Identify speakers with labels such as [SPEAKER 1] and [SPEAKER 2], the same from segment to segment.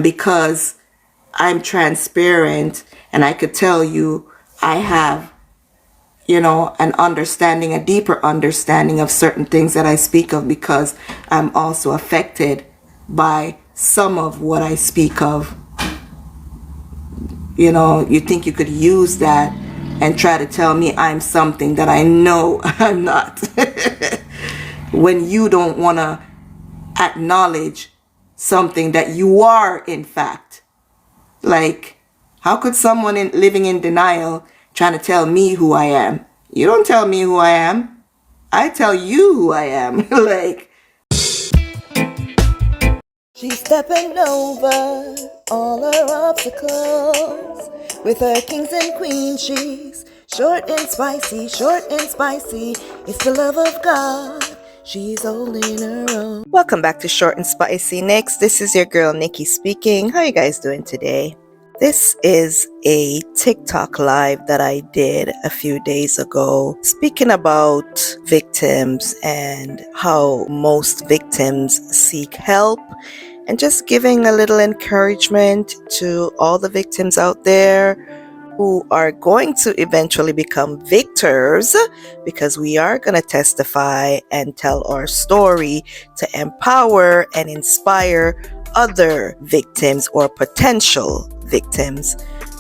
[SPEAKER 1] because I'm transparent and I could tell you I have, an understanding, a deeper understanding of certain things that I speak of, because I'm also affected by some of what I speak of. You think you could use that and try to tell me I'm something that I know I'm not. When you don't want to acknowledge something that you are, in fact. Like, how could someone living in denial trying to tell me who I am? You don't tell me who I am. I tell you who I am. Like,
[SPEAKER 2] she's stepping over all her obstacles. With her kings and queens, she's short and spicy, short and spicy. It's the love of God. She's holding her own. Welcome back to Short and Spicy Nikks. This is your girl Nikki speaking. How you guys doing today? This is a TikTok live that I did a few days ago, speaking about victims and how most victims seek help, and just giving a little encouragement to all the victims out there who are going to eventually become victors, because we are going to testify and tell our story to empower and inspire other victims or potential victims.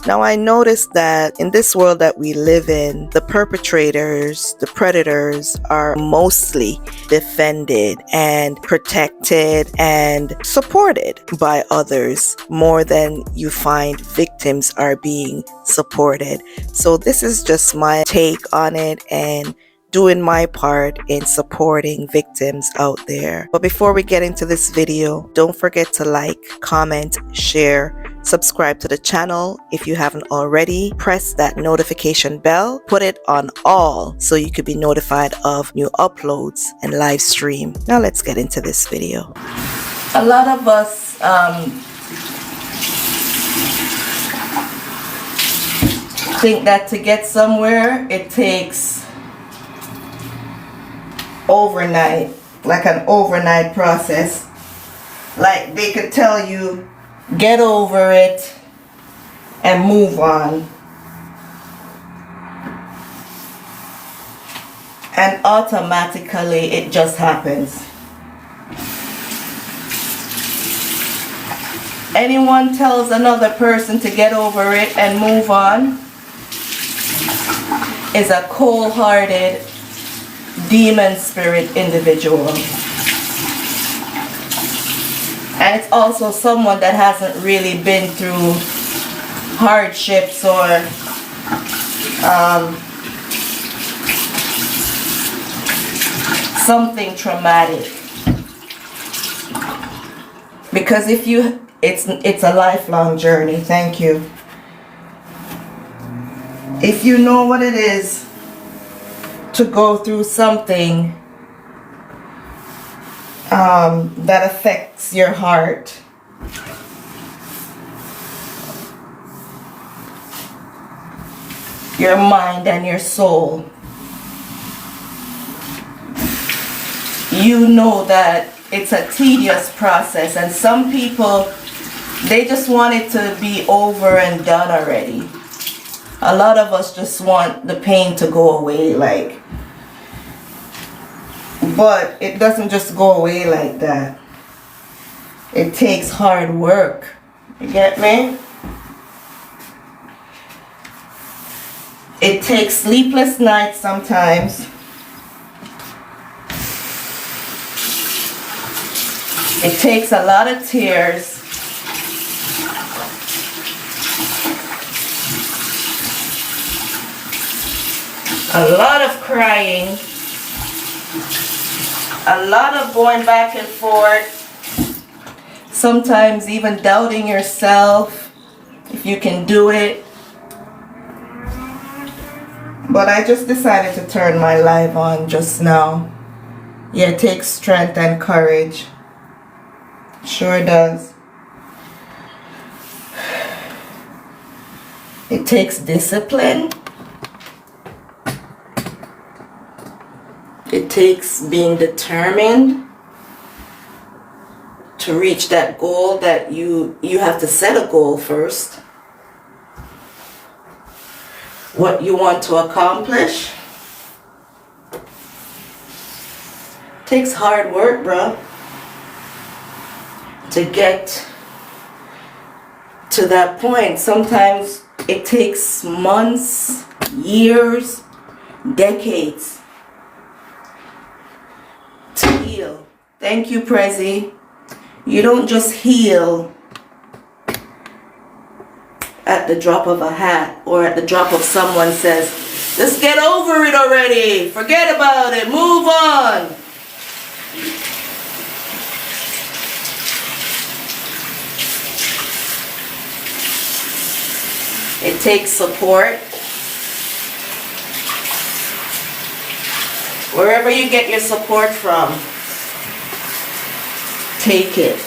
[SPEAKER 2] Now, I noticed that in this world that we live in, the perpetrators, the predators, are mostly defended and protected and supported by others more than you find victims are being supported. So this is just my take on it and doing my part in supporting victims out there. But before we get into this video, don't forget to like, comment, share, subscribe to the channel if you haven't already. Press that notification bell, put it on all so you could be notified of new uploads and live stream. Now let's get into this video.
[SPEAKER 1] a lot of us think that to get somewhere, it takes overnight, like an overnight process. Like they could tell you, get over it and move on. And automatically it just happens. Anyone tells another person to get over it and move on is a cold-hearted, demon spirit individual. And it's also someone that hasn't really been through hardships or something traumatic. Because if you, it's a lifelong journey. Thank you. If you know what it is to go through something that affects your heart, your mind and your soul, you know that it's a tedious process, and some people, they just want it to be over and done already. A lot of us just want the pain to go away, but it doesn't just go away like that. It takes hard work. You get me? It takes sleepless nights sometimes. It takes a lot of tears. A lot of crying. A lot of going back and forth. Sometimes even doubting yourself if you can do it. But I just decided to turn my live on just now. Yeah, it takes strength and courage. Sure does. It takes discipline. It takes being determined to reach that goal that you have to set a goal first. What you want to accomplish takes hard work, bro, to get to that point. Sometimes it takes months, years, decades to heal. Thank you, Prezi. You don't just heal at the drop of a hat or at the drop of someone says, just get over it already. Forget about it. Move on. It takes support. Wherever you get your support from, take it.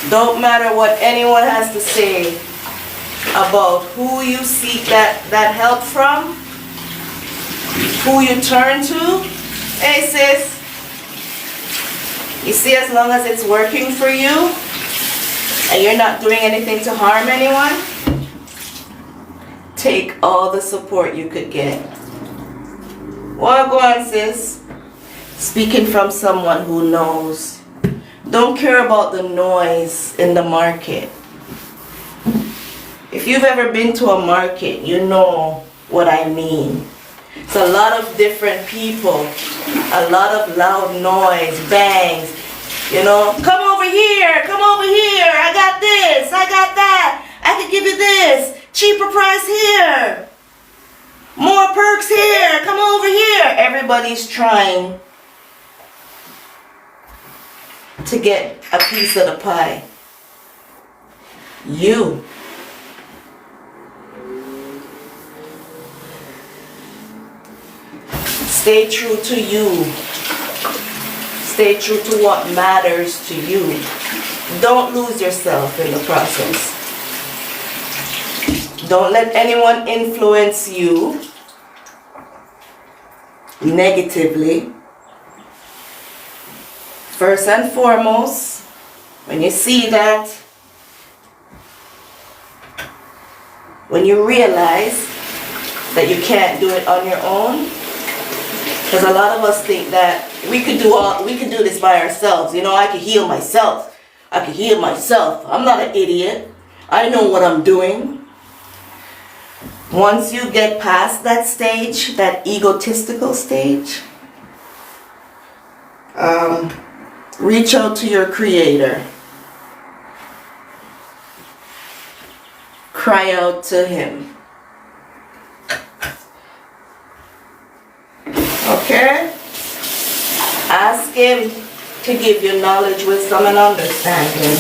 [SPEAKER 1] Don't matter what anyone has to say about who you seek that help from, who you turn to. Hey sis, you see, as long as it's working for you and you're not doing anything to harm anyone, take all the support you could get. Well, go on, sis. Speaking from someone who knows. Don't care about the noise in the market. If you've ever been to a market, you know what I mean. It's a lot of different people, a lot of loud noise, bangs, you know. Come over here, I got this, I got that, I can give you this, cheaper price here, more perks here, come over here. Everybody's trying to get a piece of the pie. You. Stay true to you. Stay true to what matters to you. Don't lose yourself in the process. Don't let anyone influence you negatively. First and foremost, when you see that, when you realize that you can't do it on your own, because a lot of us think that we could do this by ourselves. You know, I could heal myself. I could heal myself. I'm not an idiot. I know what I'm doing. Once you get past that stage, that egotistical stage, reach out to your creator. Cry out to him. Okay? Ask him to give you knowledge, wisdom, and understanding.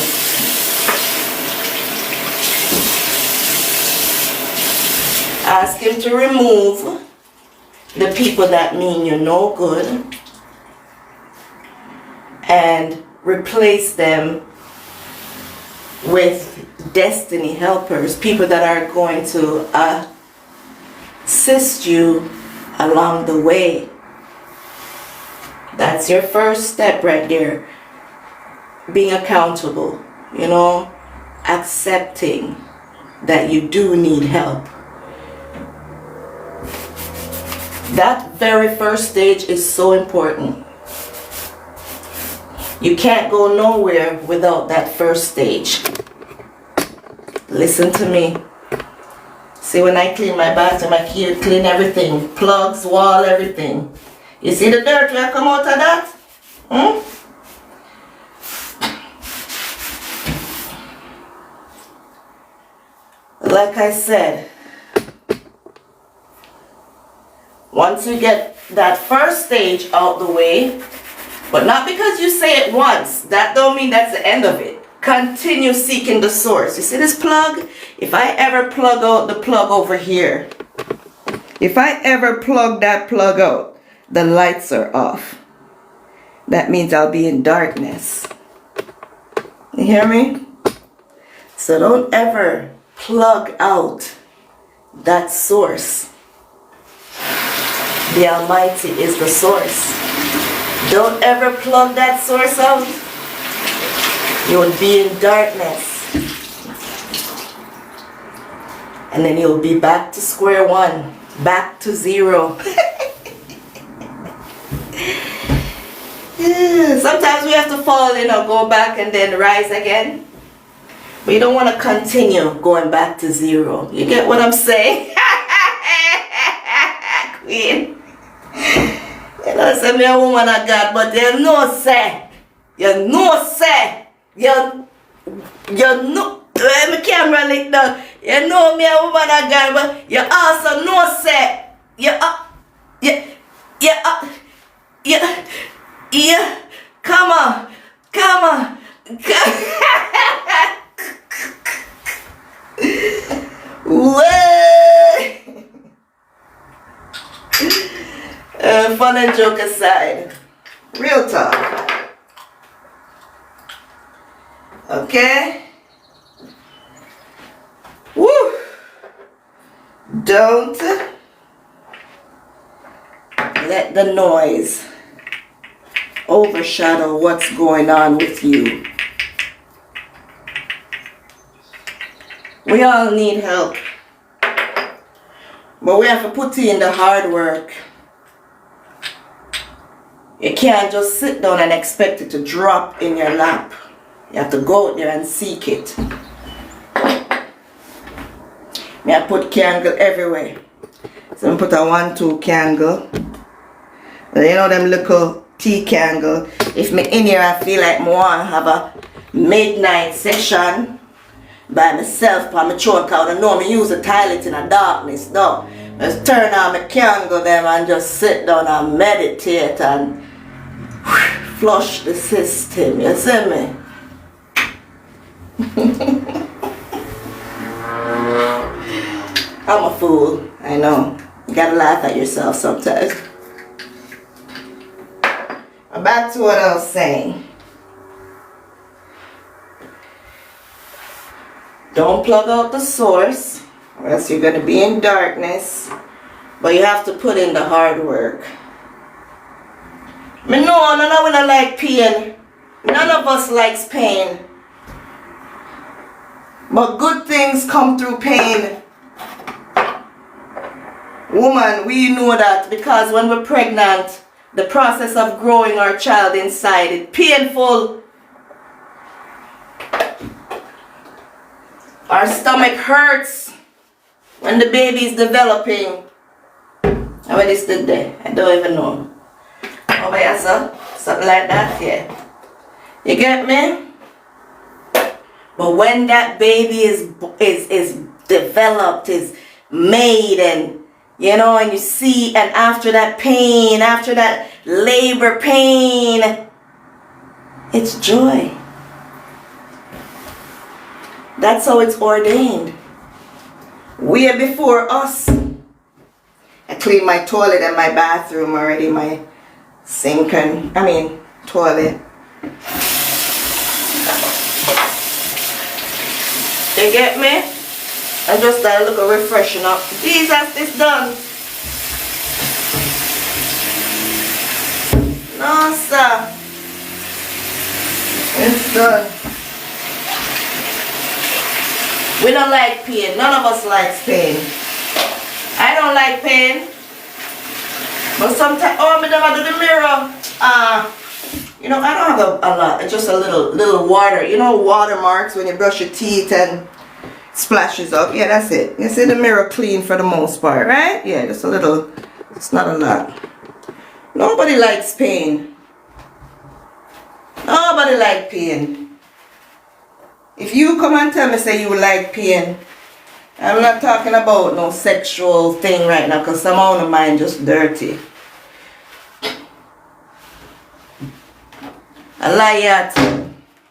[SPEAKER 1] Ask him to remove the people that mean you no good and replace them with destiny helpers, people that are going to assist you along the way. That's your first step right there. Being accountable, you know, accepting that you do need help. That very first stage is so important. You can't go nowhere without that first stage. Listen to me. See, when I clean my bathroom, I clean everything. Plugs, wall, everything. You see the dirt that come out of that? Like I said, once you get that first stage out the way, but not because you say it once, that don't mean that's the end of it. Continue seeking the source. You see this plug? If I ever plug out the plug over here, if I ever plug that plug out, the lights are off. That means I'll be in darkness. You hear me? So don't ever plug out that source. The Almighty is the source. Don't ever plug that source out. You will be in darkness. And then you'll be back to square one. Back to zero. Sometimes we have to fall in or go back and then rise again. But you don't want to continue going back to zero. You get what I'm saying? Queen. You know, say me a woman of God, but you know, say. You know, say. You know. My camera lit down. You know me a woman of God, but you also know, say. Yeah. Come on. Fun and joke aside, real talk. Okay? Woo! Don't let the noise overshadow what's going on with you. We all need help, but we have to put in the hard work. You can't just sit down and expect it to drop in your lap. You have to go out there and seek it. I put candle everywhere. So I put a 1-2 candle. You know them little tea candle. If me in here I feel like I want to have a midnight session by myself on my throat, because I know I use the toilet in the darkness though. Just turn on my candle them and just sit down and meditate and flush the system. You see me? I'm a fool, I know. You gotta laugh at yourself sometimes. Back to what I was saying. Don't plug out the source, or else you're gonna be in darkness. But you have to put in the hard work. Me know, none of us like pain. None of us likes pain. But good things come through pain. Woman, we know that because when we're pregnant, the process of growing our child inside is painful. Our stomach hurts when the baby is developing. How about this today? I don't even know. Oh, but yeah, so something like that, yeah. You get me? But when that baby is developed, is made, and you know, and you see, and after that pain, after that labor pain, it's joy. That's how it's ordained. Way before us. I cleaned my toilet and my bathroom already, my sink and, toilet. You get me? I just a little refreshing up. Jesus, it's done. No, sir. It's done. We don't like pain. None of us likes pain. I don't like pain. But sometimes, oh, I never do the mirror. You know, I don't have a lot. It's just a little water. You know, watermarks when you brush your teeth and splashes up. Yeah, that's it. You see the mirror clean for the most part, right? Yeah, just a little. It's not a lot. Nobody likes pain. Nobody likes pain. If you come and tell me say you like pain, I'm not talking about no sexual thing right now, because some of mine just dirty. I lie yet.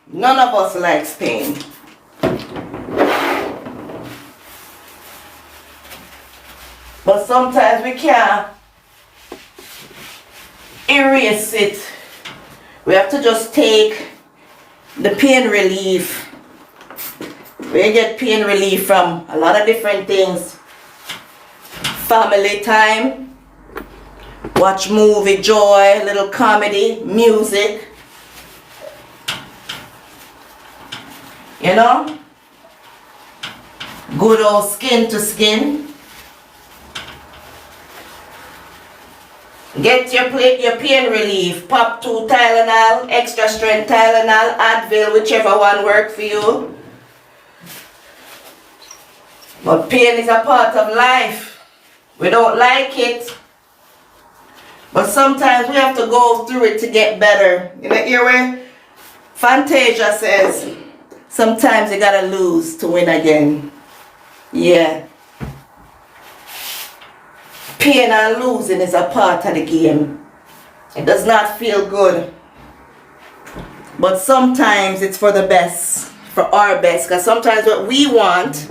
[SPEAKER 1] None of us likes pain. But sometimes we can't erase it. We have to just take the pain relief. We get pain relief from a lot of different things. Family time, Watch movie, joy, little comedy, music. You know? Good old skin to skin. Get your pain relief. Pop 2 Tylenol, extra strength Tylenol, Advil, whichever one works for you. But pain is a part of life. We don't like it. But sometimes we have to go through it to get better. You know, hear where Fantasia says, sometimes you gotta lose to win again. Yeah. Pain and losing is a part of the game. It does not feel good. But sometimes it's for the best, for our best. Because sometimes what we want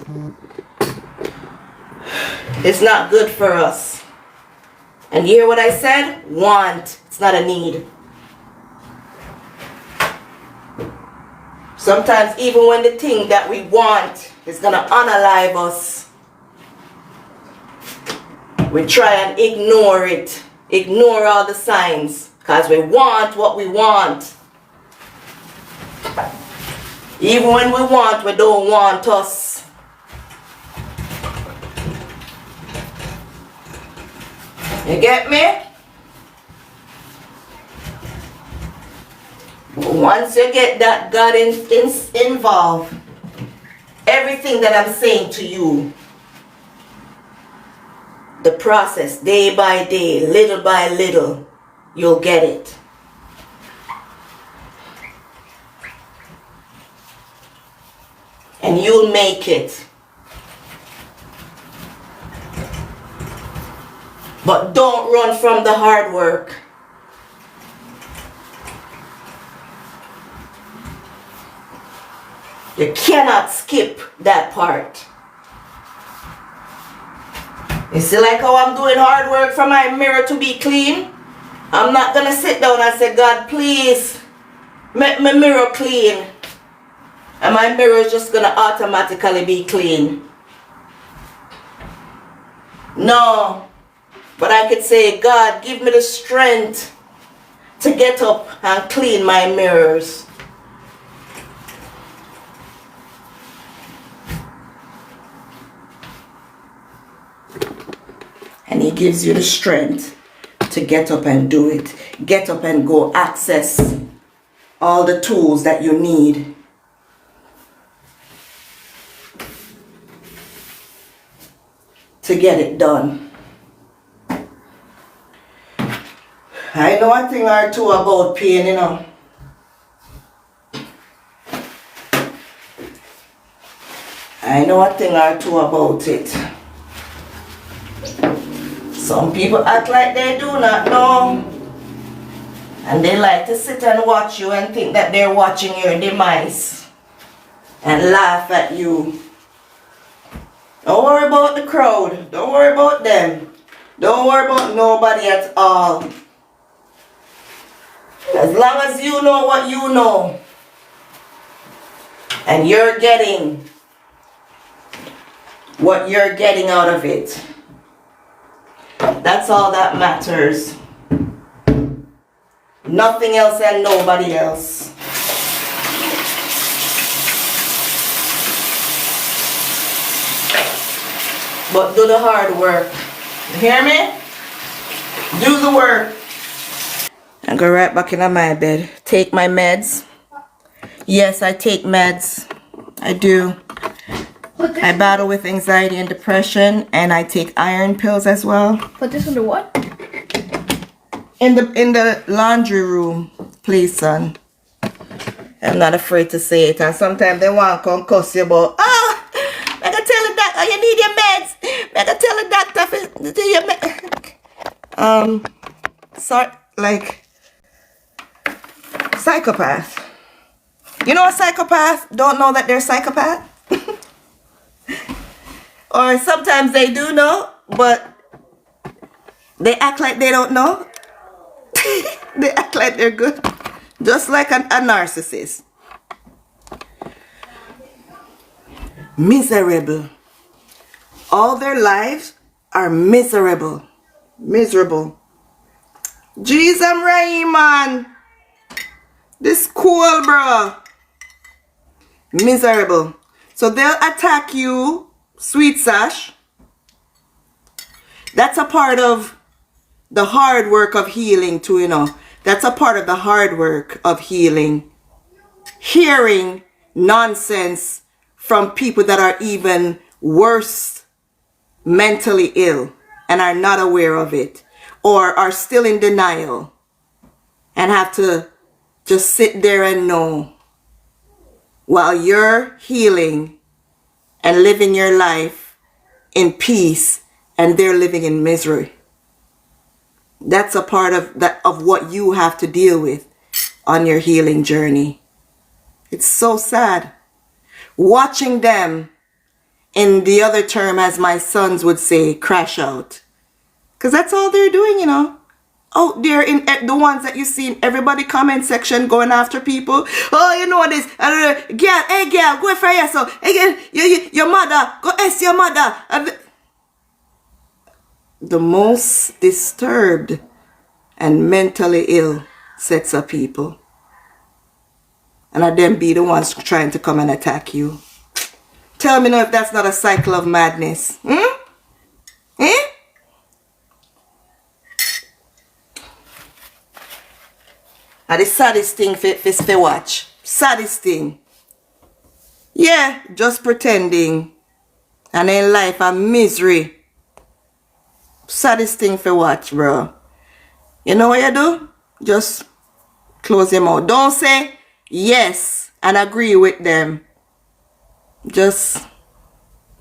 [SPEAKER 1] is not good for us. And you hear what I said? Want. It's not a need. Sometimes even when the thing that we want is going to unalive us, we try and ignore it. Ignore all the signs. Because we want what we want. Even when we want, we don't want us. You get me? Once you get that God involved, everything that I'm saying to you, the process, day by day, little by little, you'll get it. And you'll make it. But don't run from the hard work. You cannot skip that part. You see, like how I'm doing hard work for my mirror to be clean? I'm not going to sit down and say, God, please, make my mirror clean. And my mirror is just going to automatically be clean. No. But I could say, God, give me the strength to get up and clean my mirrors. And He gives you the strength to get up and do it. Get up and go access all the tools that you need. To get it done. I know a thing or two about pain, you know. I know a thing or two about it. Some people act like they do not know. And they like to sit and watch you and think that they're watching your demise. And laugh at you. Don't worry about the crowd. Don't worry about them. Don't worry about nobody at all. As long as you know what you know. And you're getting what you're getting out of it. That's all that matters. Nothing else and nobody else. But do the hard work. You hear me? Do the work. I go right back in my bed. Take my meds. Yes, I take meds. I do. I battle with anxiety and depression, and I take iron pills as well.
[SPEAKER 3] Put this under what?
[SPEAKER 1] In the laundry room, please, son. I'm not afraid to say it. And sometimes they want to come cuss you about, oh, I can tell the doctor you need your meds. I can tell the doctor to do your meds. Sort like psychopath. You know a psychopath don't know that they're psychopath? Or sometimes they do know, but they act like they don't know. They act like they're good. Just like a narcissist. Miserable. All their lives are miserable. Miserable. Jeez, I'm Raheem, man. This cool, bro. Miserable. So they'll attack you, sweet sash. That's a part of the hard work of healing too, you know. That's a part of the hard work of healing. Hearing nonsense from people that are even worse mentally ill and are not aware of it, or are still in denial and have to just sit there and know while you're healing and living your life in peace and they're living in misery. That's a part of that, of what you have to deal with on your healing journey. It's so sad watching them, in the other term, as my sons would say, crash out. Because that's all they're doing, you know. Out there in the ones that you see in everybody comment section going after people. Oh, you know this. Girl, hey girl, go for yourself. Hey girl, your mother, go ask your mother. The most disturbed and mentally ill sets of people. And I then be the ones trying to come and attack you. Tell me now if that's not a cycle of madness. And the saddest thing for watch. Saddest thing. Yeah, just pretending. And in life a misery. Saddest thing for watch, bro. You know what you do? Just close your mouth. Don't say yes and agree with them. Just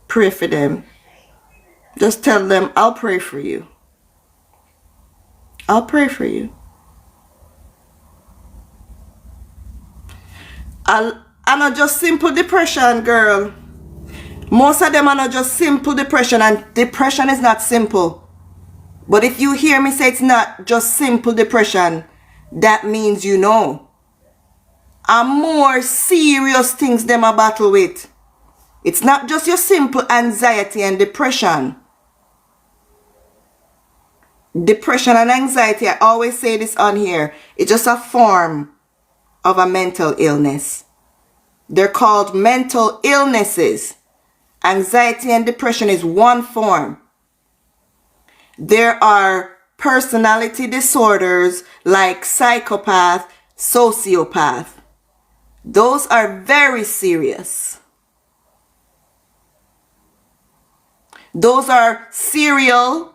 [SPEAKER 1] pray for them. Just tell them, I'll pray for you. I'll pray for you. I'm not just simple depression, girl. Most of them are not just simple depression, and depression is not simple. But if you hear me say it's not just simple depression, that means you know. And more serious things them a battle with. It's not just your simple anxiety and depression. Depression and anxiety, I always say this on here, it's just a form of a mental illness. They're called mental illnesses. Anxiety and depression is one form. There are personality disorders like psychopath, sociopath. Those are very serious. Those are serial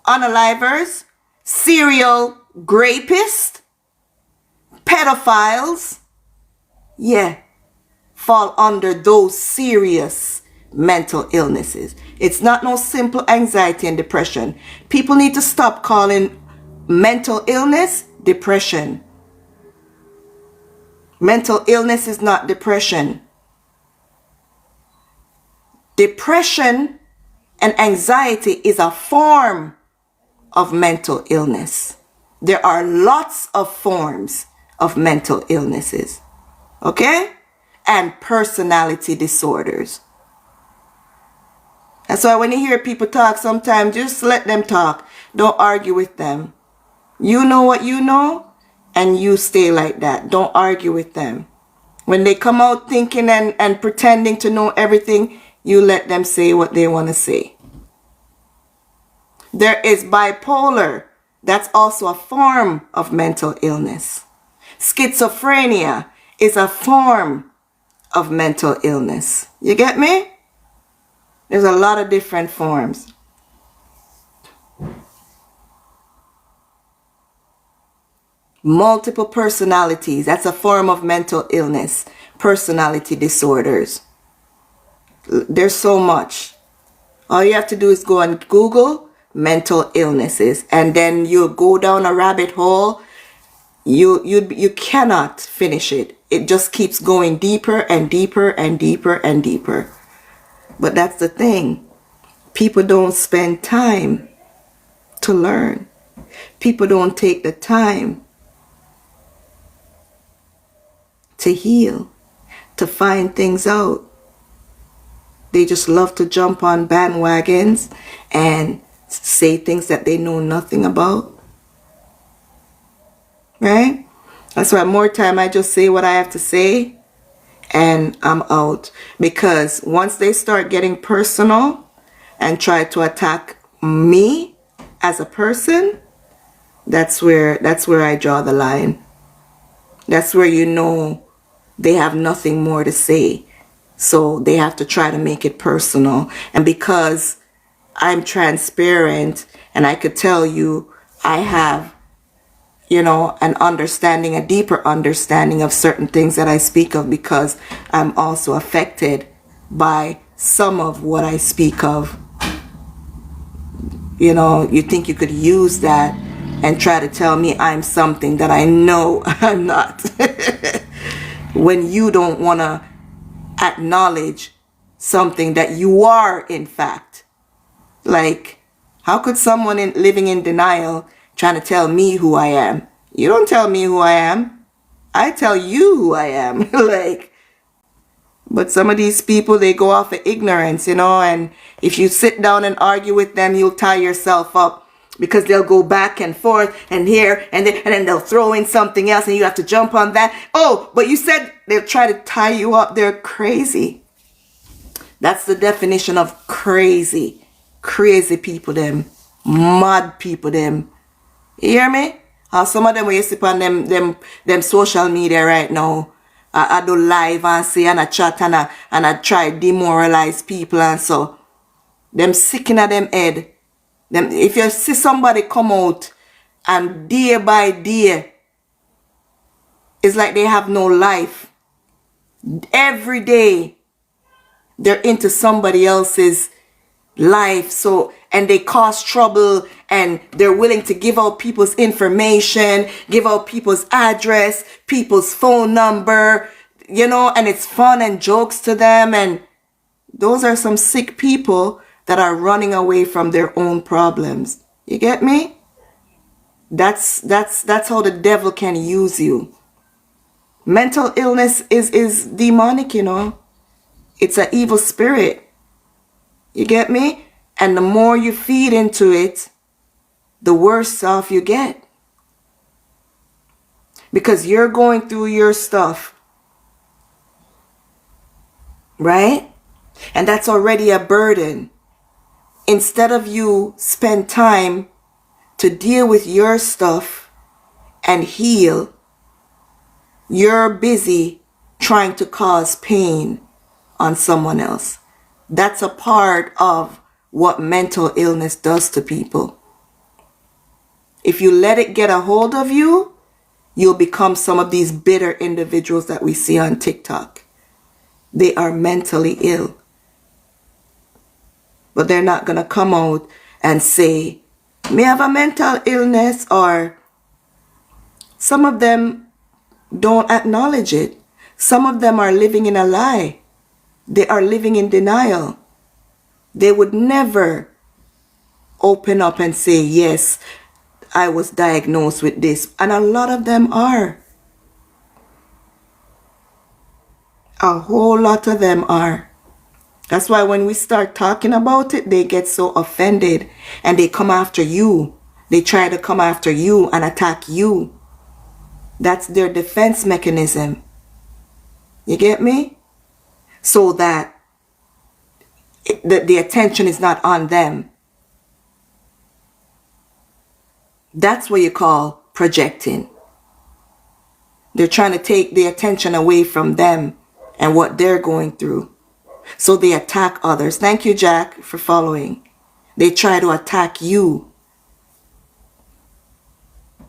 [SPEAKER 1] unalivers, serial rapists, pedophiles. Yeah, fall under those serious mental illnesses. It's not no simple anxiety and depression. People need to stop calling mental illness depression. Mental illness is not depression. Depression and anxiety is a form of mental illness. There are lots of forms of mental illnesses. Okay? And personality disorders. That's why when you hear people talk sometimes, just let them talk. Don't argue with them. You know what you know, and you stay like that. Don't argue with them. When they come out thinking and pretending to know everything, you let them say what they want to say. There is bipolar. That's also a form of mental illness. Schizophrenia is a form of mental illness. You get me? There's a lot of different forms. Multiple personalities. That's a form of mental illness. Personality disorders. There's so much. All you have to do is go and Google mental illnesses, and then you go down a rabbit hole. You cannot finish it. It just keeps going deeper and deeper and deeper and deeper. But that's the thing. People don't spend time to learn. People don't take the time to heal, to find things out. They just love to jump on bandwagons and say things that they know nothing about. right? That's why more time I just say what I have to say and I'm out. Because once they start getting personal and try to attack me as a person, that's where I draw the line. That's where you know they have nothing more to say. So they have to try to make it personal. And because I'm transparent and I could tell you I have, you know, an understanding, a deeper understanding of certain things that I speak of, because I'm also affected by some of what I speak of. You know, you think you could use that and try to tell me I'm something that I know I'm not. When you don't want to acknowledge something that you are, in fact. Like, how could someone living in denial trying to tell me who I am? You don't tell me who I am. I tell you who I am. Like, but some of these people, they go off of ignorance, you know, and if you sit down and argue with them, you'll tie yourself up, because they'll go back and forth and here and there, and then they'll throw in something else and you have to jump on that. Oh, but you said, they'll try to tie you up. They're crazy. That's the definition of crazy. Crazy people, them. Mad people, them. You hear me? Some of them, when you sit on them social media right now, I do live and say and I chat and I try demoralize people and so. Them sick in them head. Them, if you see somebody come out and day by day, it's like they have no life. Every day, they're into somebody else's life. So, and they cause trouble and they're willing to give out people's information, give out people's address, people's phone number, you know, and it's fun and jokes to them. And those are some sick people that are running away from their own problems. You get me? That's how the devil can use you. Mental illness is demonic, you know. It's an evil spirit. You get me? And the more you feed into it, the worse off you get. Because you're going through your stuff. Right? And that's already a burden. Instead of you spend time to deal with your stuff and heal, you're busy trying to cause pain on someone else. That's a part of what mental illness does to people. If you let it get a hold of you, you'll become some of these bitter individuals that we see on TikTok. They are mentally ill. But they're not going to come out and say, "Me have a mental illness," or some of them don't acknowledge it. Some of them are living in a lie. They are living in denial. They would never open up and say, "Yes, I was diagnosed with this." And a lot of them are. A whole lot of them are. That's why when we start talking about it, they get so offended and they come after you. They try to come after you and attack you. That's their defense mechanism. You get me? So that the attention is not on them. That's what you call projecting. They're trying to take the attention away from them and what they're going through. So they attack others. Thank you, Jack, for following. They try to attack you.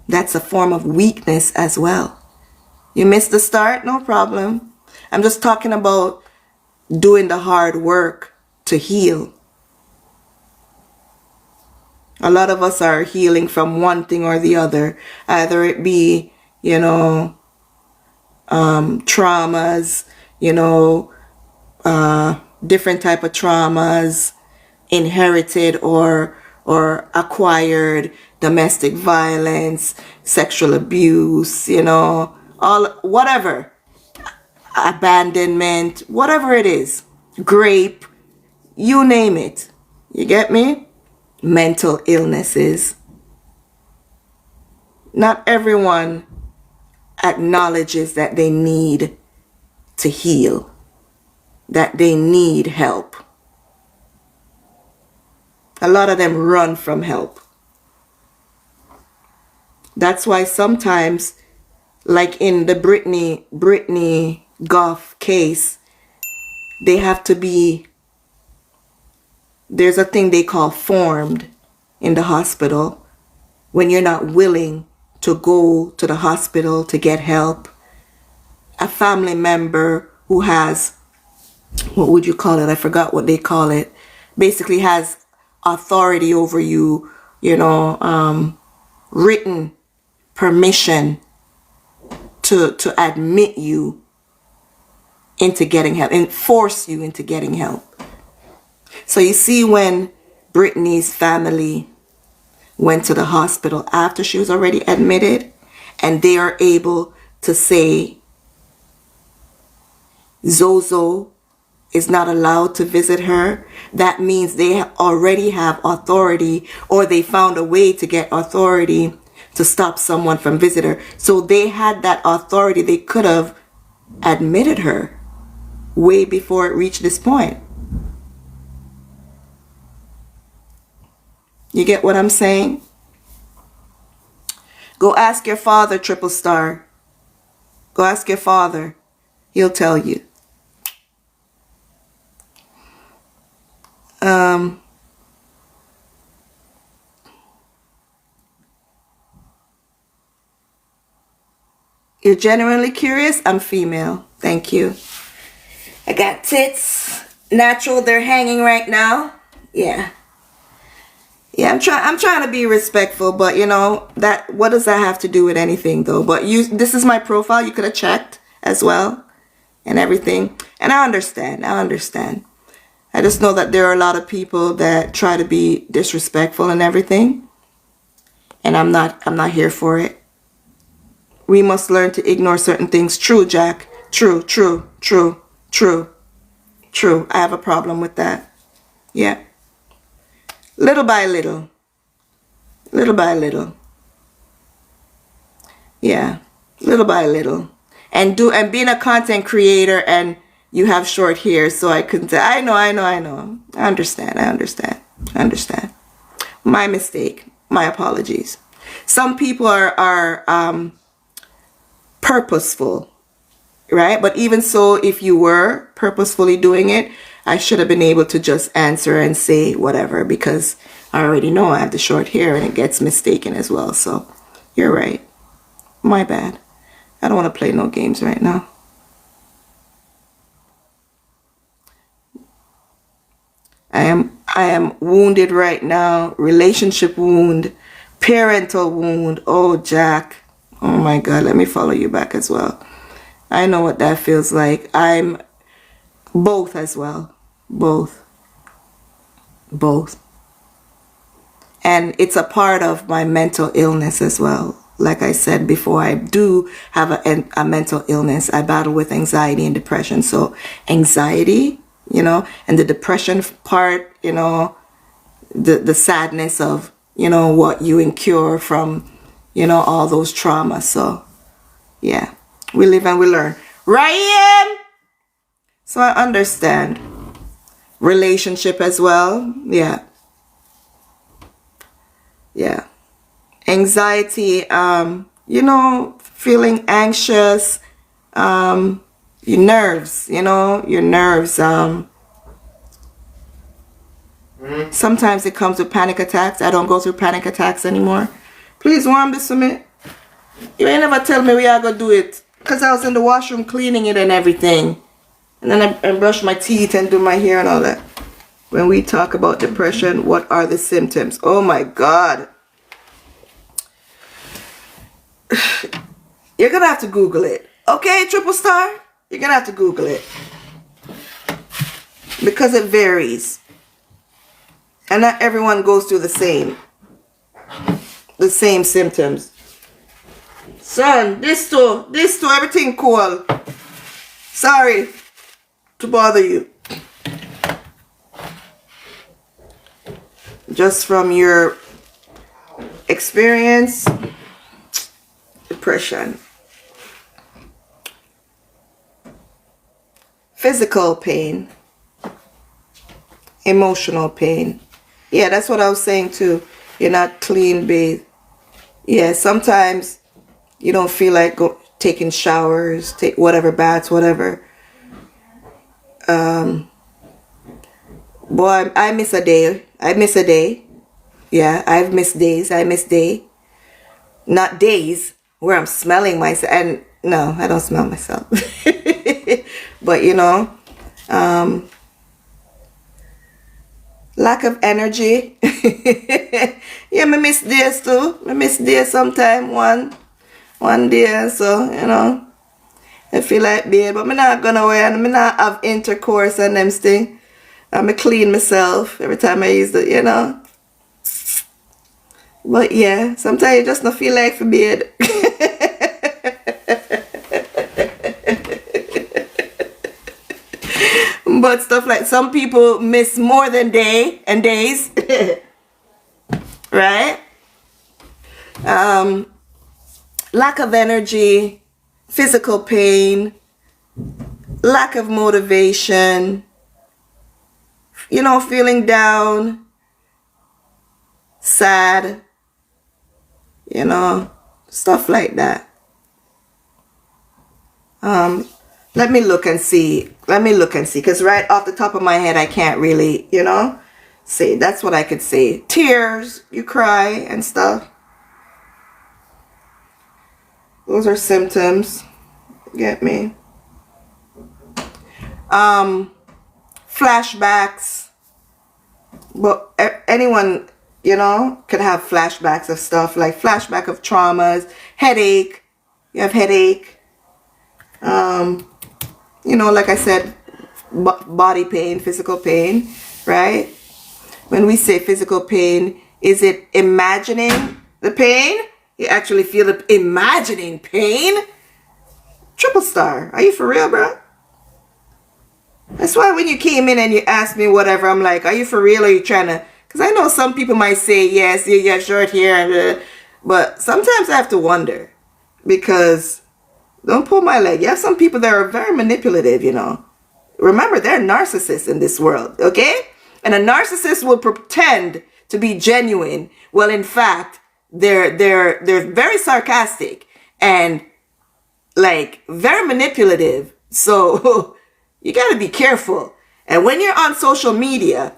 [SPEAKER 1] That's a form of weakness as well. You missed the start? No problem. I'm just talking about doing the hard work to heal. A lot of us are healing from one thing or the other. Either it be, traumas, different type of traumas, inherited or acquired, domestic violence, sexual abuse, all whatever, abandonment, whatever it is, grape, you name it. You get me? Mental illnesses. Not everyone acknowledges that they need to heal, that they need help. A lot of them run from help. That's why sometimes, like in the Brittany Goff case, they have to be, there's a thing they call formed in the hospital when you're not willing to go to the hospital to get help. A family member who has, what would you call it? I forgot what they call it. Basically has authority over you, you know, written permission to admit you into getting help and force you into getting help. So you see, when Brittany's family went to the hospital after she was already admitted, and they are able to say Zozo is not allowed to visit her, that means they already have authority, or they found a way to get authority to stop someone from visiting her. So they had that authority. They could have admitted her way before it reached this point. You get what I'm saying? Go ask your father, Triple Star. Go ask your father. He'll tell you. You're genuinely curious? I'm female. Thank you. I got tits. Natural. They're hanging right now. Yeah. Yeah, I'm trying to be respectful, but you know, that, what does that have to do with anything though? But this is my profile. You could have checked as well and everything. And I understand. I just know that there are a lot of people that try to be disrespectful and everything. And I'm not here for it. We must learn to ignore certain things. True, Jack. True. I have a problem with that. Yeah. Little by little. Yeah. Little by little. And being a content creator, and you have short hair, so I couldn't say, I know. I understand. My mistake. My apologies. Some people are purposeful, right? But even so, if you were purposefully doing it, I should have been able to just answer and say whatever, because I already know I have the short hair and it gets mistaken as well. So you're right. My bad. I don't want to play no games right now. I am wounded right now. Relationship wound, parental wound. Oh, Jack. Oh my God, let me follow you back as well. I know what that feels like. I'm both as well. Both. And it's a part of my mental illness as well. Like I said before, I do have a mental illness. I battle with anxiety and depression. So anxiety, you know, and the depression part, you know, the sadness of, you know, what you incur from, you know, all those traumas. So, yeah, we live and we learn. Ryan! So I understand. Relationship as well. Yeah. Anxiety, you know, feeling anxious, your nerves, you know, your nerves. Sometimes it comes with panic attacks. I don't go through panic attacks anymore. Please warm this for me. You ain't never tell me we are going to do it. Because I was in the washroom cleaning it and everything. And then I brush my teeth and do my hair and all that. When we talk about depression, what are the symptoms? Oh my God. You're going to have to Google it. Okay, Triple Star? You're going to have to Google it. Because it varies. And not everyone goes through the same symptoms. Son, this too, everything cool. Sorry to bother you. Just from your experience, depression. physical pain, emotional pain. Yeah, that's what I was saying too. You're not clean bathed. Yeah, sometimes you don't feel like taking showers, take whatever baths, whatever. Boy, I miss a day. I miss a day. Yeah, I've missed days. I miss day. Not days where I'm smelling myself. And no, I don't smell myself. But you know, lack of energy. Yeah, I miss days too. I miss days sometime one day. So, you know, I feel like bed, but I'm not gonna wear and I'm not have intercourse and them things. I'm clean myself every time I use it, you know. But yeah, sometimes you just don't feel like for bed. But stuff like some people miss more than days. Right? Lack of energy, physical pain, lack of motivation, you know, feeling down, sad, you know, stuff like that. Let me look and see. Because right off the top of my head, I can't really, you know, say. That's what I could say. Tears, you cry and stuff. Those are symptoms. Get me? Flashbacks. But anyone, you know, could have flashbacks of stuff. Like flashback of traumas. Headache. You have headache. You know, like I said, body pain, physical pain, right? When we say physical pain, is it imagining the pain? You actually feel the imagining pain? Triple star. Are you for real, bro? That's why when you came in and you asked me whatever, I'm like, are you for real or are you trying to? Because I know some people might say, yes, you have short hair, but sometimes I have to wonder because don't pull my leg. You have some people that are very manipulative, you know. Remember, they're narcissists in this world, okay? And a narcissist will pretend to be genuine. Well, in fact, they're very sarcastic and like very manipulative. So you got to be careful. And when you're on social media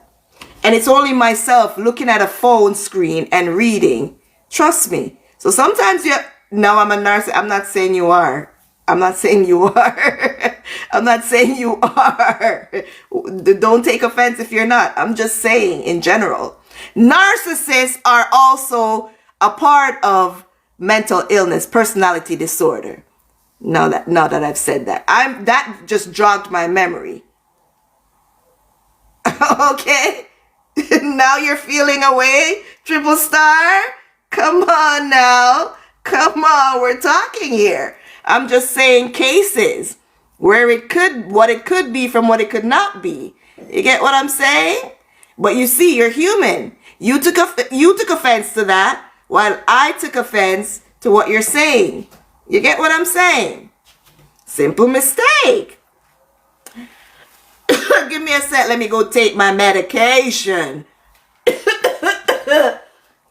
[SPEAKER 1] and it's only myself looking at a phone screen and reading, trust me. So sometimes no, I'm a narcissist. I'm not saying you are. I'm not saying you are. I'm not saying you are. Don't take offense if you're not. I'm just saying in general. Narcissists are also a part of mental illness, personality disorder. Now that I've said that. That just jogged my memory. Okay? Now you're feeling away, triple star? Come on now. Come on, we're talking here. I'm just saying cases where what it could be from what it could not be. You get what I'm saying? But you see, you're human. You took offense to that while I took offense to what you're saying. You get what I'm saying? Simple mistake. Give me a sec. Let me go take my medication.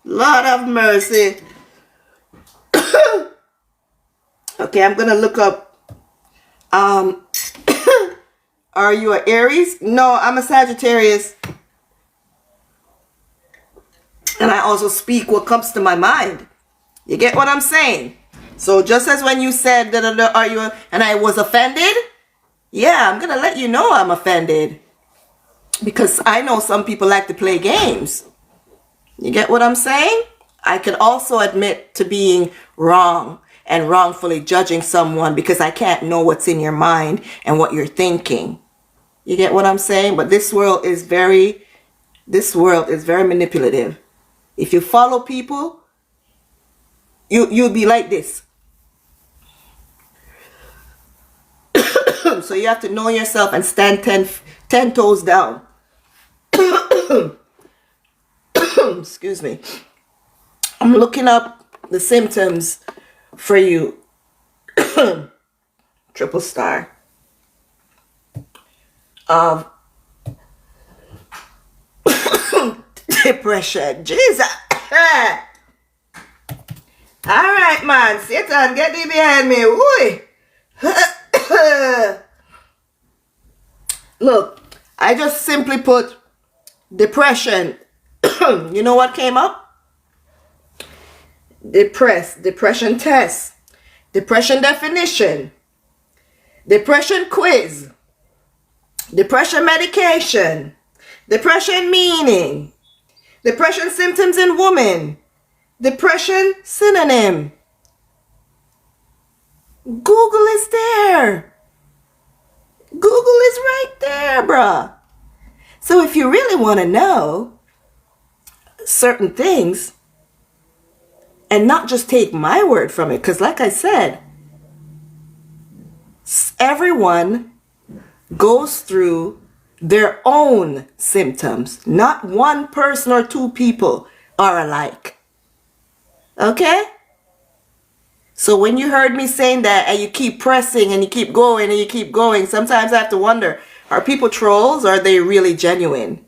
[SPEAKER 1] Lord have mercy. Okay, I'm gonna look up. Are you an Aries? No, I'm a Sagittarius. And I also speak what comes to my mind. You get what I'm saying? So just as when you said, are you, and I was offended? Yeah, I'm gonna let you know I'm offended. Because I know some people like to play games. You get what I'm saying? I could also admit to being wrong and wrongfully judging someone because I can't know what's in your mind and what you're thinking. You get what I'm saying? But this world is very manipulative. If you follow people, you'll be like this. So you have to know yourself and stand 10 toes down. Excuse me. I'm looking up the symptoms for you. Triple star. of depression. Jesus. All right, man. Satan, get thee behind me. Woo. Look, I just simply put depression. You know what came up? Depression test, depression definition, depression quiz, depression medication, depression meaning, depression symptoms in women, depression synonym. Google is there. Google is right there, bruh. So if you really want to know certain things, and not just take my word from it, because like I said, everyone goes through their own symptoms. Not one person or two people are alike. Okay? So when you heard me saying that and you keep pressing and you keep going and you keep going, sometimes I have to wonder, are people trolls or are they really genuine?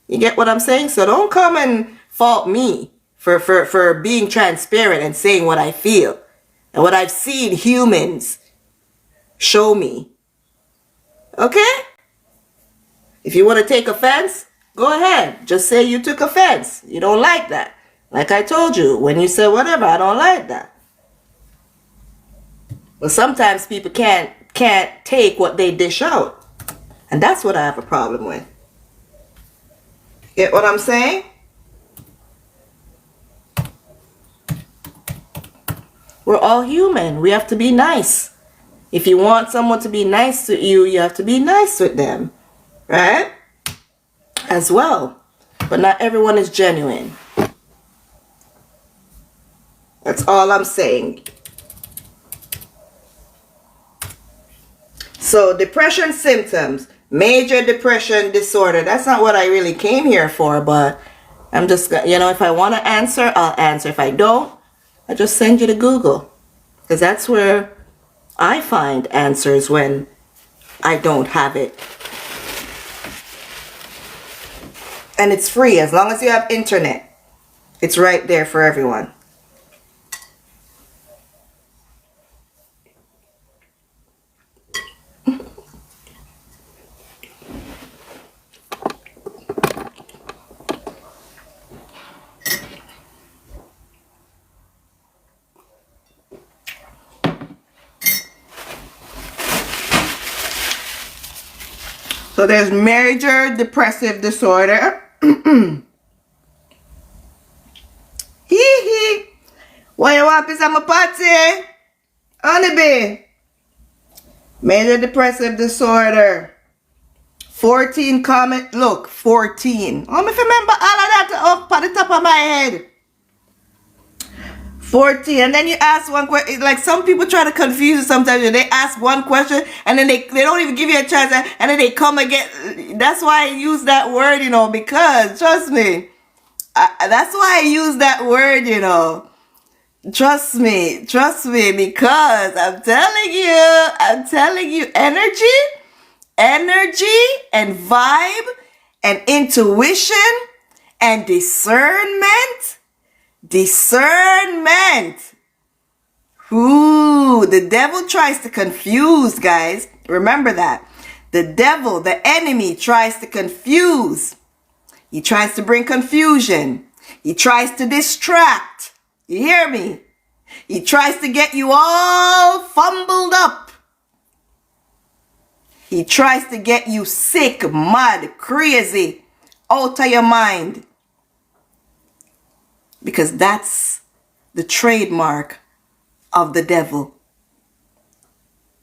[SPEAKER 1] You get what I'm saying? So don't come and fault me for being transparent and saying what I feel and what I've seen humans show me. Okay? If you want to take offense, go ahead. Just say you took offense. You don't like that. Like I told you, when you say whatever, I don't like that. But sometimes people can't take what they dish out. And that's what I have a problem with. Get what I'm saying? We're all human. We have to be nice. If you want someone to be nice to you, you have to be nice with them. Right? As well. But not everyone is genuine. That's all I'm saying. So, depression symptoms. Major depression disorder. That's not what I really came here for, but I'm just, if I want to answer, I'll answer. If I don't, I just send you to Google, because that's where I find answers when I don't have it. And it's free as long as you have internet. It's right there for everyone. So there's major depressive disorder. Hee. What you want is I'm a party? Honeybee. Major depressive disorder. 14 comment. Look, 14. Oh, if I remember all of that up at the top of my head. 14. And then you ask one question. Like some people try to confuse you sometimes. They ask one question and then they don't even give you a chance. And then they come again. That's why I use that word, because trust me. That's why I use that word, Trust me, because I'm telling you, energy and vibe and intuition and discernment. Ooh, the devil tries to confuse, guys. Remember that. The devil, the enemy, tries to confuse. He tries to bring confusion. He tries to distract. You hear me? He tries to get you all fumbled up. He tries to get you sick, mad, crazy, out of your mind. Because that's the trademark of the devil.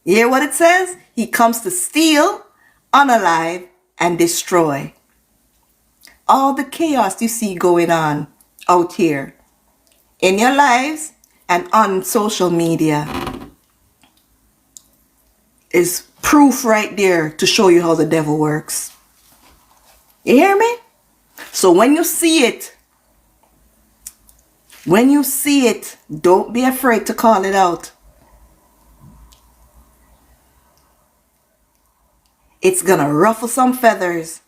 [SPEAKER 1] You hear what it says? He comes to steal, unalive, and destroy. All the chaos you see going on out here in your lives and on social media is proof right there to show you how the devil works. You hear me? So when you see it, don't be afraid to call it out. It's gonna ruffle some feathers.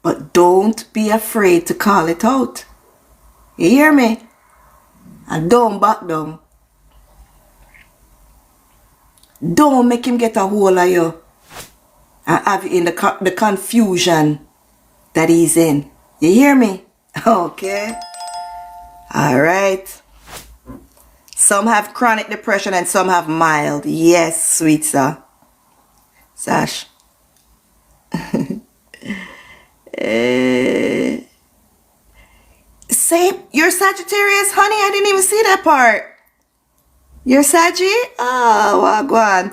[SPEAKER 1] But don't be afraid to call it out. You hear me? And don't back down. Don't make him get a hold of you and have you in the confusion that he's in. You hear me? Okay. Alright. Some have chronic depression and some have mild. Yes, sweet sir. Sash. Say, you're Sagittarius, honey? I didn't even see that part. You're Saggy? Oh, well, go on.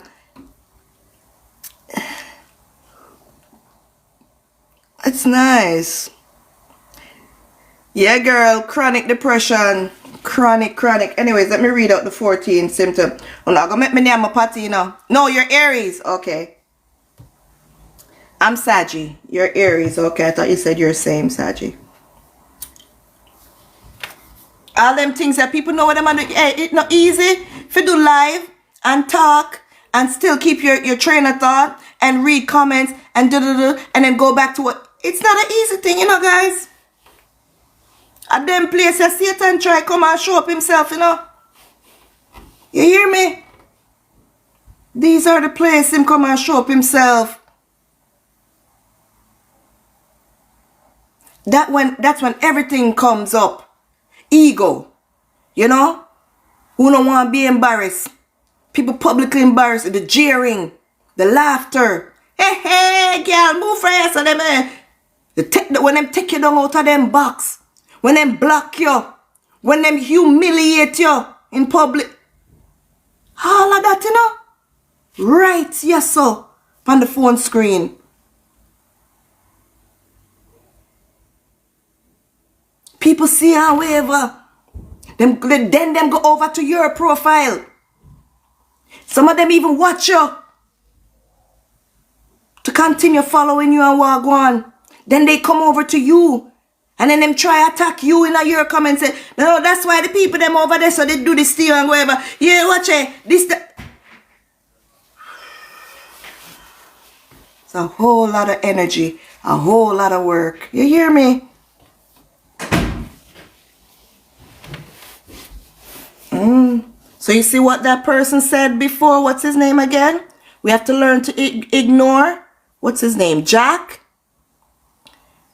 [SPEAKER 1] It's nice. Yeah, girl. Chronic depression. Chronic. Anyways, let me read out the 14 symptom. I'm not gonna make me name a party, you know. No, you're Aries. Okay. I'm Saggy. You're Aries. Okay, I thought you said you're same, Saggy. All them things that people know what them are doing. Hey, it's not easy if you do live and talk and still keep your train of thought and read comments and and then go back to what. It's not an easy thing, you know, guys. At them places, Satan try come and show up himself, you know. You hear me? These are the places him come and show up himself. That's when everything comes up. Ego, you know, who don't want to be embarrassed. People publicly embarrassed. The jeering, the laughter. Hey, girl, move for us. When them take you down out of them box, when them block you, when them humiliate you in public, all of that, you know, right, yes, sir, on the phone screen. People see and whatever. Then them go over to your profile. Some of them even watch you to continue following you and walk on. Then they come over to you. And then them try attack you in your comments. Say, no, that's why the people them over there, so they do this to you and whatever. Yeah, watch it. It's a whole lot of energy. A whole lot of work. You hear me? So you see what that person said before? What's his name again? We have to learn to ignore. What's his name? Jack?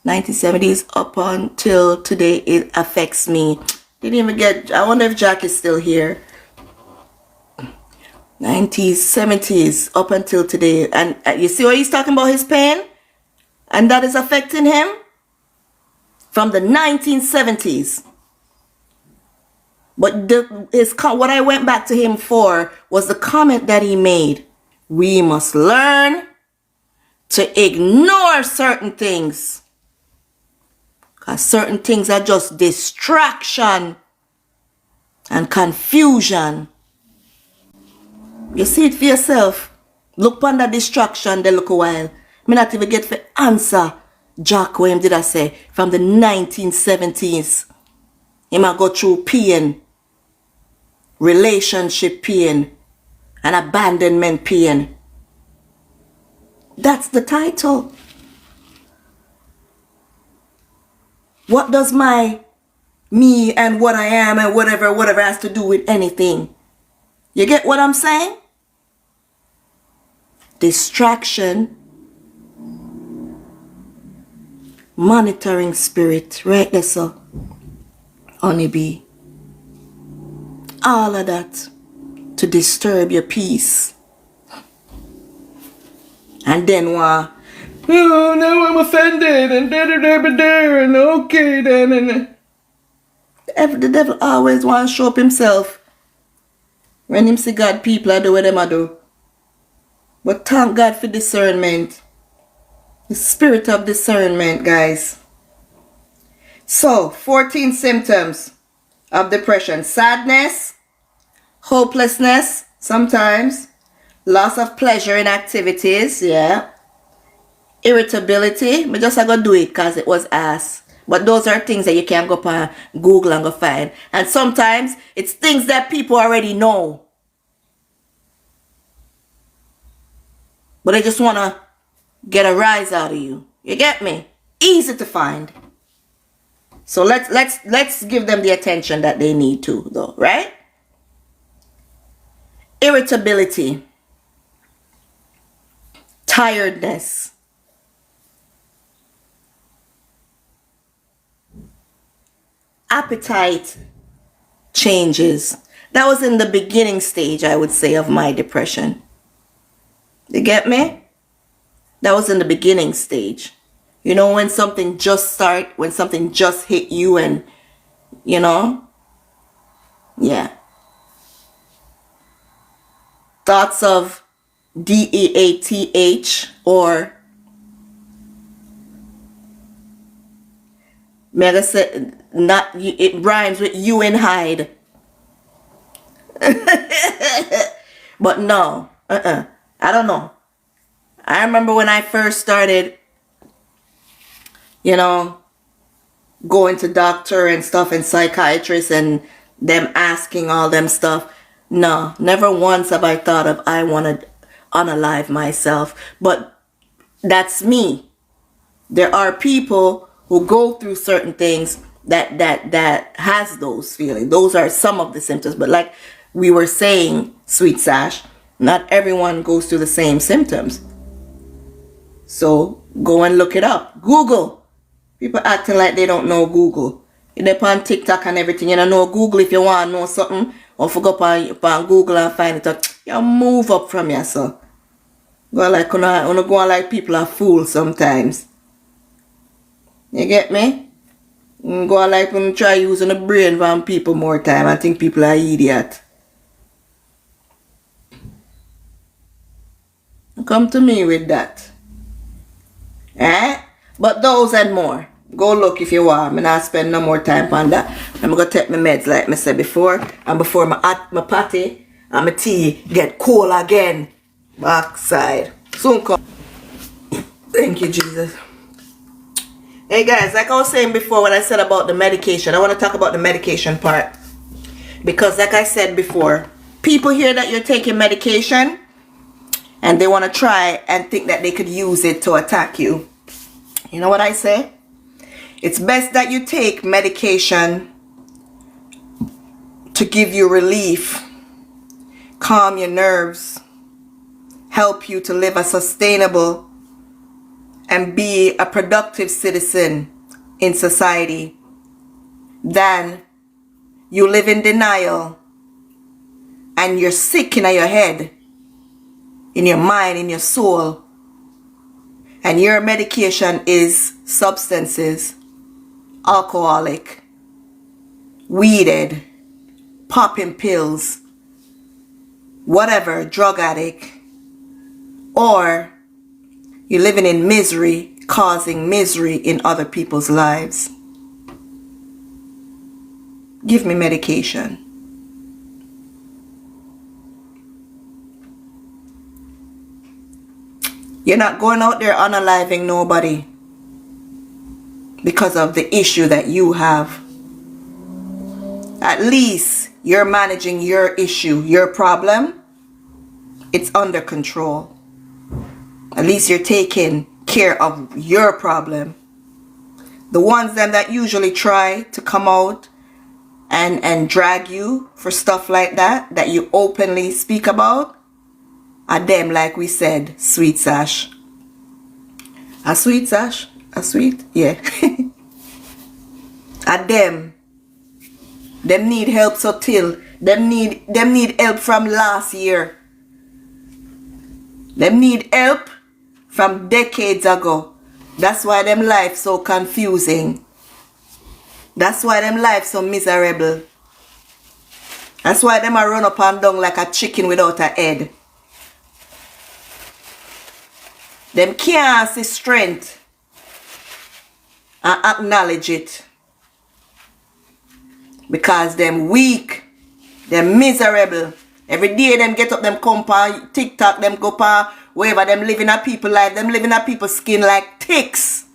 [SPEAKER 1] 1970s up until today it affects me. Didn't even get... I wonder if Jack is still here. 90s, 70s up until today. And you see what he's talking about, his pain? And that is affecting him? From the 1970s. But what I went back to him for was the comment that he made. We must learn to ignore certain things. Because certain things are just distraction and confusion. You see it for yourself. Look upon the distraction, then look a while. Me not even get the answer. Jack, what him did I say? From the 1970s. He might go through pain. Relationship pain. And abandonment pain. That's the title. What does me and what I am and whatever has to do with anything? You get what I'm saying? Distraction. Monitoring spirit. Right there, so. Honeybee. All of that to disturb your peace. And then what? Oh, now I'm offended and and okay then. The devil always wants to show up himself. When him see God, people are do what them do. But thank God for discernment. The spirit of discernment, guys. So, 14 symptoms of depression. Sadness, hopelessness, sometimes, loss of pleasure in activities, yeah. Irritability, I just go do it because it was asked. But those are things that you can go up on Google and go find. And sometimes, it's things that people already know. but they just want to get a rise out of you. You get me? Easy to find. So let's give them the attention that they need to, though, right? Irritability, tiredness, appetite changes. That was in the beginning stage, I would say, of my depression. You get me? That was in the beginning stage. You know, when something just when something just hit you and, you know, yeah. Thoughts of DEATH, or mega said, not, it rhymes with you and hide. But no, I don't know. I remember when I first started, you know, going to doctor and stuff and psychiatrists and them asking all them stuff. No, never once have I thought of I want to unalive myself. But that's me. There are people who go through certain things that has those feelings. Those are some of the symptoms. But like we were saying, Sweet Sash, not everyone goes through the same symptoms. So go and look it up. Google. People acting like they don't know Google. You're on TikTok and everything. You don't know Google if you want to know something. Or forget upon Google and find it out. You move up from yourself. Go like, go like people are fools sometimes. You get me? Go like when you try using the brain from people more time. I think people are idiot. Come to me with that. Eh? But those and more. Go look if you want. I'm not spend no more time on that. I'm going to take my meds like I said before. And before my patty and my tea get cold again. Backside. Soon come. Thank you, Jesus. Hey guys, like I was saying before when I said about the medication, I want to talk about the medication part. Because like I said before, people hear that you're taking medication and they want to try and think that they could use it to attack you. You know what I say? It's best that you take medication to give you relief, calm your nerves, help you to live a sustainable and be a productive citizen in society, than you live in denial and you're sick in your head, in your mind, in your soul, and your medication is substances, alcoholic, weeded, popping pills, whatever, drug addict, or you're living in misery, causing misery in other people's lives. Give me medication. You're not going out there unaliving nobody because of the issue that you have. At least you're managing your issue, your problem. It's under control. At least you're taking care of your problem. The ones then that usually try to come out and drag you for stuff like that you openly speak about, are them, like we said, Sweet Sash. A Sweet Sash? A sweet? Yeah. Are them. Them need help so till. Them need help from last year. Them need help from decades ago. That's why them life so confusing. That's why them life so miserable. That's why them a run up and down like a chicken without a head. Them can't see strength and acknowledge it. Because them weak. Them miserable. Every day them get up, them come on TikTok, them go on wherever, them living a people life, them living a people's skin like ticks.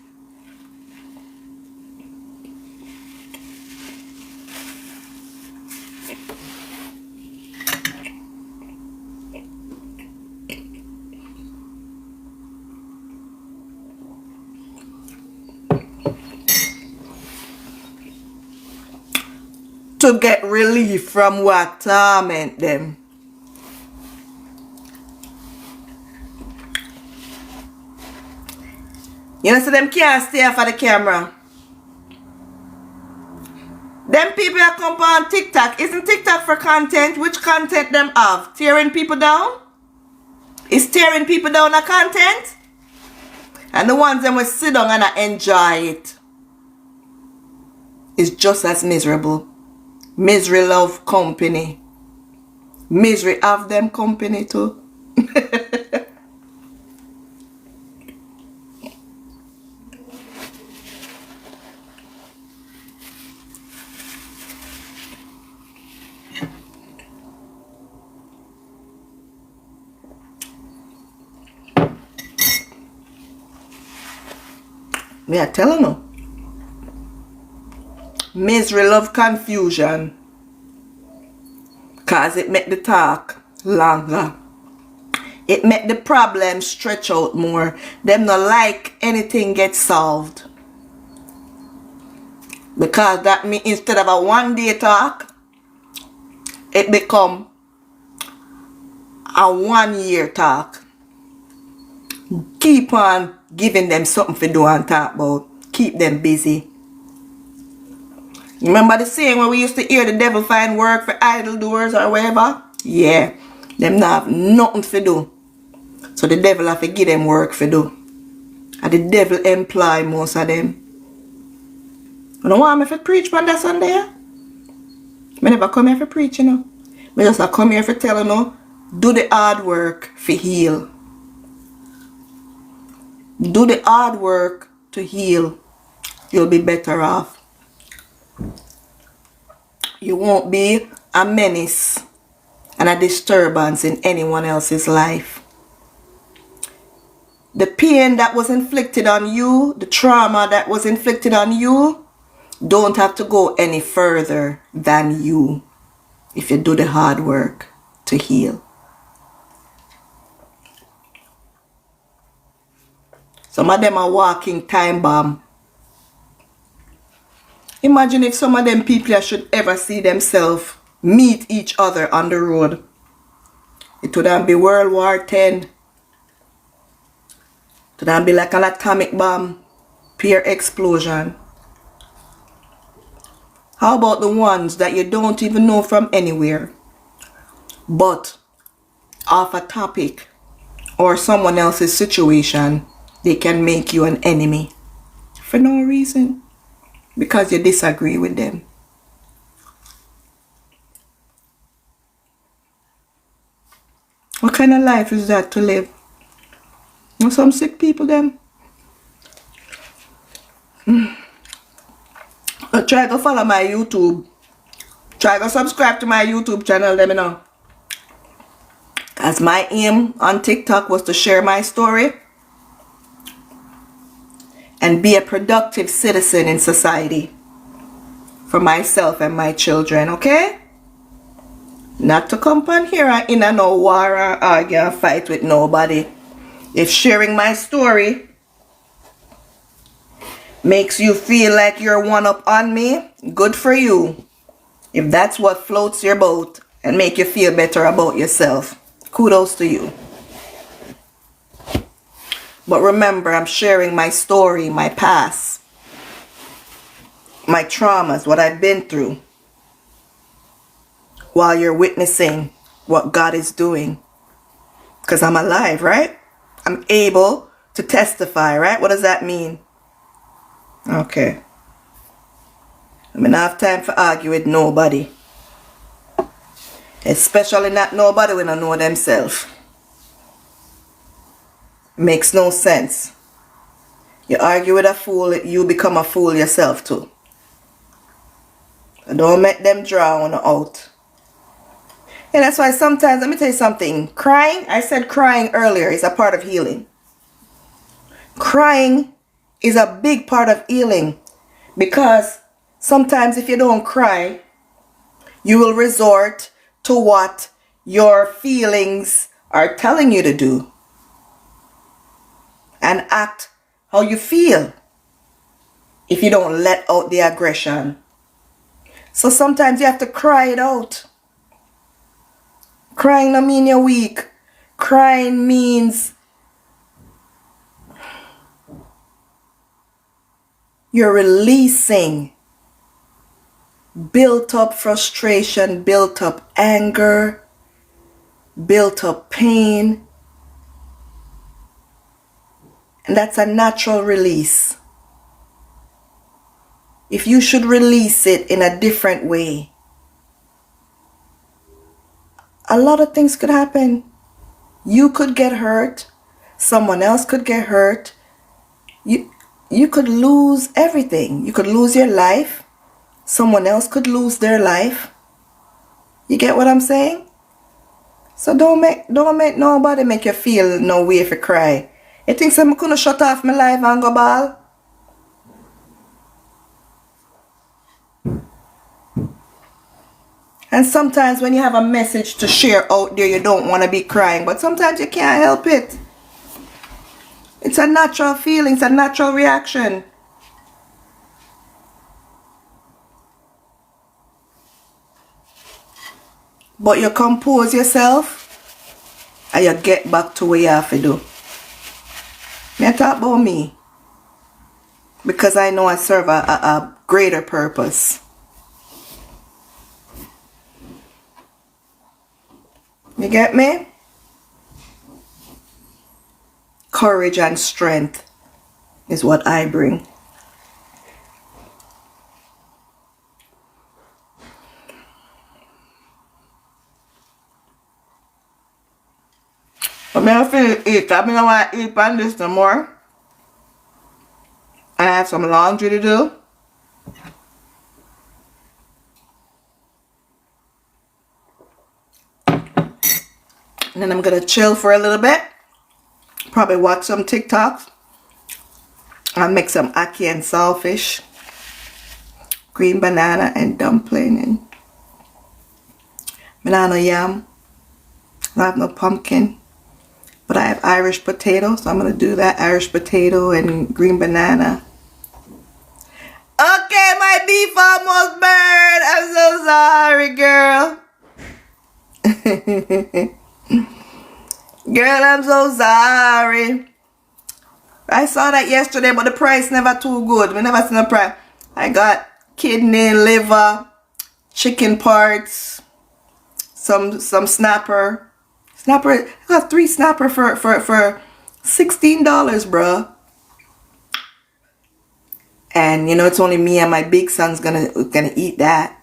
[SPEAKER 1] to get relief from what torment them. You know, so them can't stay off of the camera. Them people that come on TikTok, isn't TikTok for content? Which content them have? Tearing people down? Is tearing people down a content? And the ones that will sit down and enjoy it is just as miserable. Misery love company. Misery have them company too. Me I telling you. Misery love confusion. Cause it make the talk longer. It make the problem stretch out more. Them not like anything get solved. Because that means instead of a 1 day talk, it become a 1 year talk. Keep on giving them something to do and talk about. Keep them busy. Remember the saying where we used to hear the devil find work for idle doers or whatever? Yeah. Them not have nothing to do. So the devil have to give them work to do. And the devil employ most of them. You don't want me to preach on that Sunday? I never come here for preach, you know. I just come here for tell you, know, do the hard work for heal. Do the hard work to heal. You'll be better off. You won't be a menace and a disturbance in anyone else's life. The pain that was inflicted on you, the trauma that was inflicted on you, don't have to go any further than you if you do the hard work to heal. Some of them are walking time bomb. Imagine if some of them people should ever see themselves meet each other on the road. It would be World War X. It would be like an atomic bomb, pure explosion. How about the ones that you don't even know from anywhere, but off a topic or someone else's situation, they can make you an enemy for no reason because you disagree with them. What kind of life is that to live? You know, some sick people them. Try to follow my YouTube. Try to subscribe to my YouTube channel, let me know. As my aim on TikTok was to share my story and be a productive citizen in society for myself and my children, okay? Not to come on here and in a no war or argue or fight with nobody. If sharing my story makes you feel like you're one up on me, good for you. If that's what floats your boat and make you feel better about yourself, kudos to you. But remember, I'm sharing my story, my past, my traumas, what I've been through, while you're witnessing what God is doing. Because I'm alive, right? I'm able to testify, right? What does that mean? Okay. I mean, I have time for argue with nobody. Especially not nobody when I know themselves. Makes no sense. You argue with a fool, you become a fool yourself too. So don't make them drown out. And that's why sometimes, let me tell you something. Crying, I said crying earlier, is a part of healing. Crying is a big part of healing. Because sometimes if you don't cry, you will resort to what your feelings are telling you to do. And act how you feel if you don't let out the aggression. So sometimes you have to cry it out. Crying don't mean you're weak. Crying means you're releasing built up frustration, built up anger, built up pain. And that's a natural release. If you should release it in a different way, a lot of things could happen. You could get hurt. Someone else could get hurt. You could lose everything. You could lose your life. Someone else could lose their life. You get what I'm saying? So don't make nobody make you feel no way if you cry. You think I'm gonna shut off my life and go ball? And sometimes when you have a message to share out there, you don't want to be crying. But sometimes you can't help it. It's a natural feeling. It's a natural reaction. But you compose yourself and you get back to what you have to do. May I talk about me? Because I know I serve a greater purpose. You get me? Courage and strength is what I bring. But I feel eat. I don't want to eat on this no more. I have some laundry to do. And then I'm going to chill for a little bit. Probably watch some TikToks. I'll make some ackee and saltfish. Green banana and dumpling. And banana yam. I have no pumpkin. But I have Irish potato. So I'm going to do that. Irish potato and green banana. Okay, my beef almost burned. I'm so sorry, girl. Girl, I'm so sorry. I saw that yesterday, but the price never too good. We never seen the price. I got kidney, liver, chicken parts, some snapper. I got 3 snapper for $16, bruh. And you know it's only me and my big son's gonna eat that.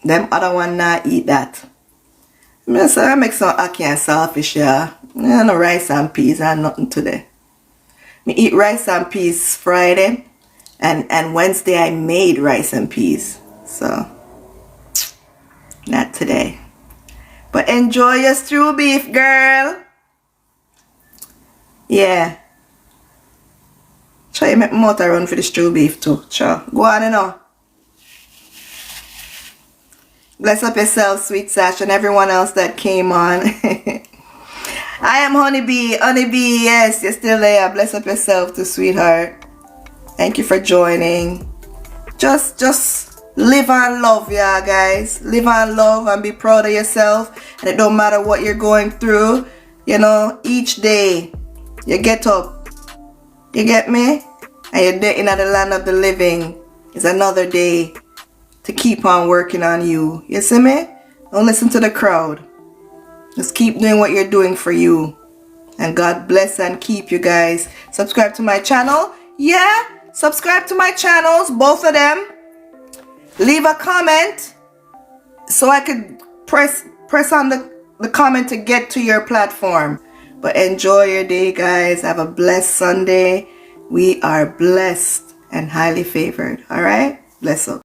[SPEAKER 1] Them other one not eat that. So I make some ackee and saltfish, yeah. No rice and peas and nothing today. Me eat rice and peas Friday, and Wednesday I made rice and peas. So not today. But enjoy your stew beef, girl. Yeah. Try to make my mouth run for the stew beef too. Sure. Go on, you know. Bless up yourself, Sweet Sash, and everyone else that came on. I am Honeybee. Honeybee, yes, you're still there. Bless up yourself too, sweetheart. Thank you for joining. Just live and love, yeah, guys. Live and love and be proud of yourself. And it don't matter what you're going through. You know, each day you get up. You get me? And you're there in the land of the living. It's another day to keep on working on you. You see me? Don't listen to the crowd. Just keep doing what you're doing for you. And God bless and keep you guys. Subscribe to my channel. Yeah, subscribe to my channels, both of them. Leave a comment so I could press on the comment to get to your platform. But enjoy your day, guys. Have a blessed Sunday. We are blessed and highly favored. All right? Bless up.